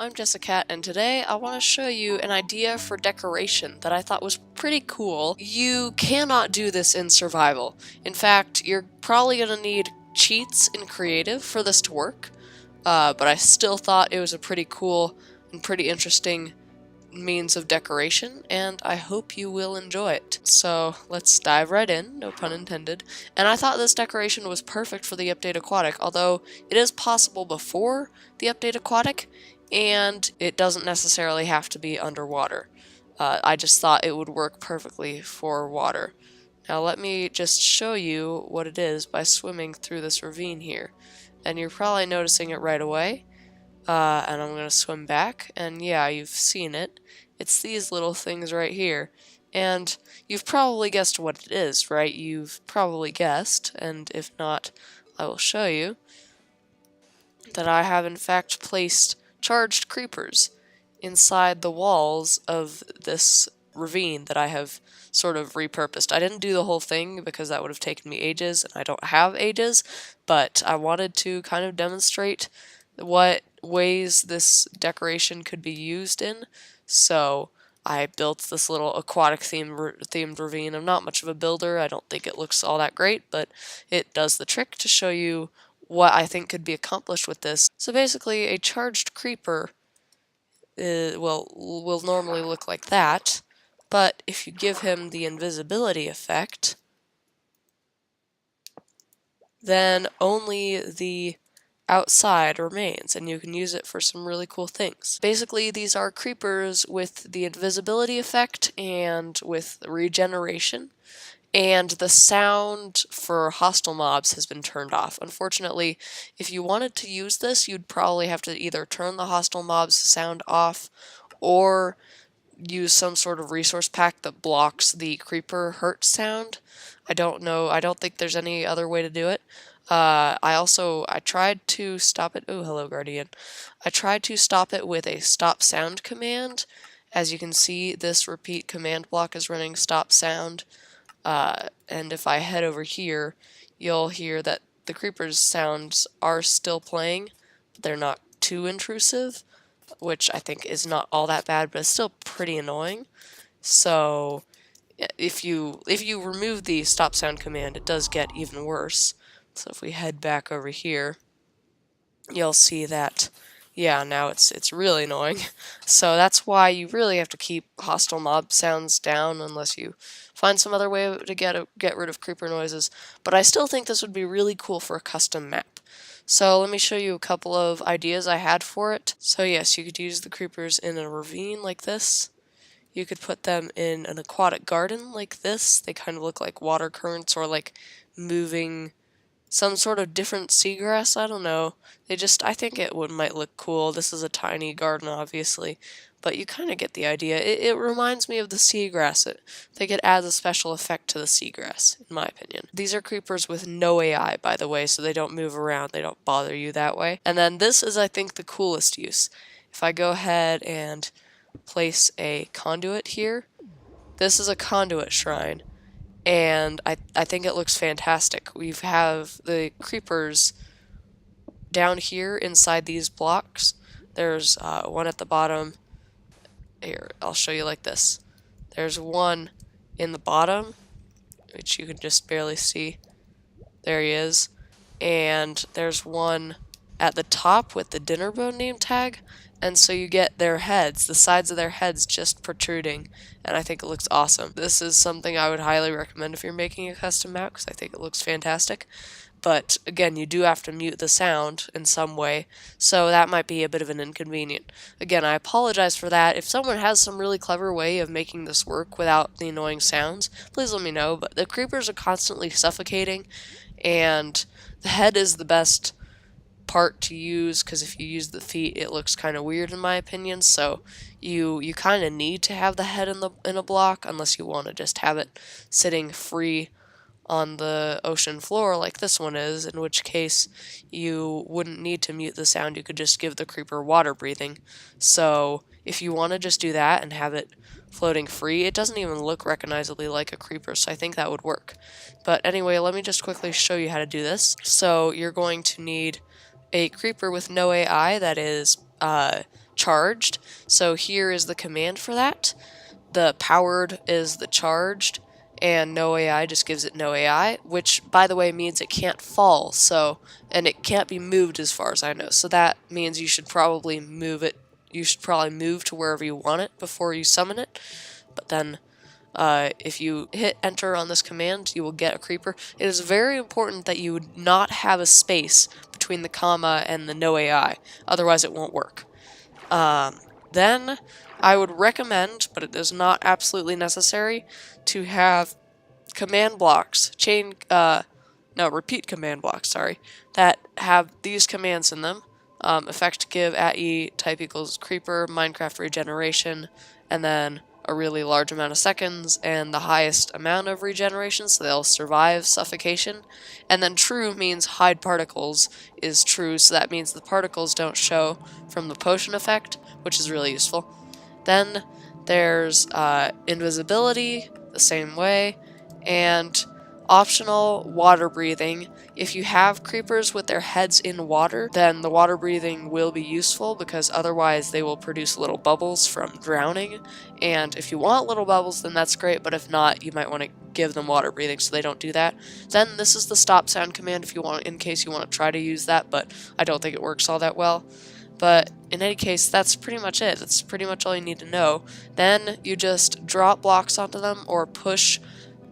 I'm Jessicat, and today I want to show you an idea for decoration that I thought was pretty cool. You cannot do this in survival. In fact, you're probably going to need cheats in creative for this to work, but I still thought it was a pretty cool and pretty interesting means of decoration, and I hope you will enjoy it. So let's dive right in, no pun intended. And I thought this decoration was perfect for the update aquatic, although it is possible before the update aquatic, and it doesn't necessarily have to be underwater. I just thought it would work perfectly for water. Now let me just show you what it is by swimming through this ravine here. And you're probably noticing it right away. And I'm going to swim back, and yeah, you've seen it. It's these little things right here. And you've probably guessed what it is, right? You've probably guessed, and if not, I will show you that I have in fact placed charged creepers inside the walls of this ravine that I have sort of repurposed. I didn't do the whole thing because that would have taken me ages, and I don't have ages, but I wanted to kind of demonstrate what ways this decoration could be used in. So I built this little aquatic themed ravine. I'm not much of a builder. I don't think it looks all that great, but it does the trick to show you what I think could be accomplished with this. So basically, a charged creeper will normally look like that, but if you give him the invisibility effect, then only the outside remains, and you can use it for some really cool things. Basically, these are creepers with the invisibility effect and with regeneration, and the sound for hostile mobs has been turned off. Unfortunately, if you wanted to use this, you'd probably have to either turn the hostile mobs sound off or use some sort of resource pack that blocks the creeper hurt sound. I don't know. I don't think there's any other way to do it. I tried to stop it. Oh, hello, Guardian. I tried to stop it with a stop sound command. As you can see, this repeat command block is running stop sound. And if I head over here, you'll hear that the creeper's sounds are still playing, but they're not too intrusive, which I think is not all that bad, but it's still pretty annoying. So if you remove the stop sound command, it does get even worse. So if we head back over here, you'll see that, yeah, now it's really annoying. So that's why you really have to keep hostile mob sounds down unless you find some other way to get rid of creeper noises. But I still think this would be really cool for a custom map. So let me show you a couple of ideas I had for it. So yes, you could use the creepers in a ravine like this. You could put them in an aquatic garden like this. They kind of look like water currents or like moving some sort of different seagrass. I don't know. I think it might look cool. This is a tiny garden, obviously, but you kind of get the idea. It reminds me of the seagrass. I think it adds a special effect to the seagrass, in my opinion. These are creepers with no AI, by the way, so they don't move around. They don't bother you that way. And then this is, I think, the coolest use. If I go ahead and place a conduit here, this is a conduit shrine. And I think it looks fantastic. We have the creepers down here inside these blocks. There's one at the bottom. Here, I'll show you like this. There's one in the bottom, which you can just barely see. There he is. And there's one at the top with the dinner bone name tag. And so you get their heads, the sides of their heads just protruding, and I think it looks awesome. This is something I would highly recommend if you're making a custom map, because I think it looks fantastic. But again, you do have to mute the sound in some way, so that might be a bit of an inconvenience. Again, I apologize for that. If someone has some really clever way of making this work without the annoying sounds, please let me know. But the creepers are constantly suffocating, and the head is the best part to use, because if you use the feet, it looks kind of weird in my opinion. So you kind of need to have the head in a block, unless you want to just have it sitting free on the ocean floor like this one is, in which case you wouldn't need to mute the sound. You could just give the creeper water breathing. So if you want to just do that and have it floating free, it doesn't even look recognizably like a creeper, so I think that would work. But anyway, let me just quickly show you how to do this. So you're going to need a creeper with no AI that is charged. So here is the command for that. The powered is the charged, and NoAI just gives it NoAI, which, by the way, means it can't fall, and it can't be moved as far as I know. So that means you should probably move it. You should probably move to wherever you want it before you summon it. But then, if you hit enter on this command, you will get a creeper. It is very important that you not have a space between the comma and the NoAI, otherwise it won't work. Then I would recommend, but it is not absolutely necessary, to have command blocks, repeat command blocks, sorry, that have these commands in them. Effect give @e type equals creeper, Minecraft regeneration, and then a really large amount of seconds and the highest amount of regeneration, so they'll survive suffocation. And then true means hide particles is true, so that means the particles don't show from the potion effect, which is really useful. Then there's invisibility, the same way, and optional water breathing. If you have creepers with their heads in water, then the water breathing will be useful because otherwise they will produce little bubbles from drowning. And if you want little bubbles, then that's great, but if not, you might want to give them water breathing so they don't do that. Then this is the stop sound command if you want, in case you want to try to use that, but I don't think it works all that well. But in any case, that's pretty much it. That's pretty much all you need to know. Then you just drop blocks onto them or push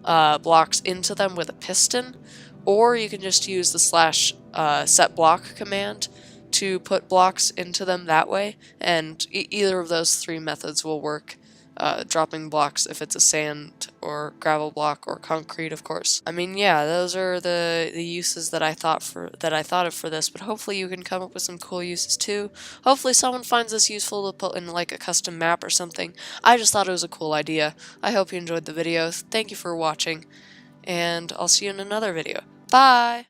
blocks into them with a piston, or you can just use the /set block command to put blocks into them that way, and either of those three methods will work. Dropping blocks if it's a sand or gravel block or concrete, of course. I mean, yeah, those are the uses that I thought of for this, but hopefully you can come up with some cool uses too. Hopefully someone finds this useful to put in like a custom map or something. I just thought it was a cool idea. I hope you enjoyed the video. Thank you for watching, and I'll see you in another video. Bye!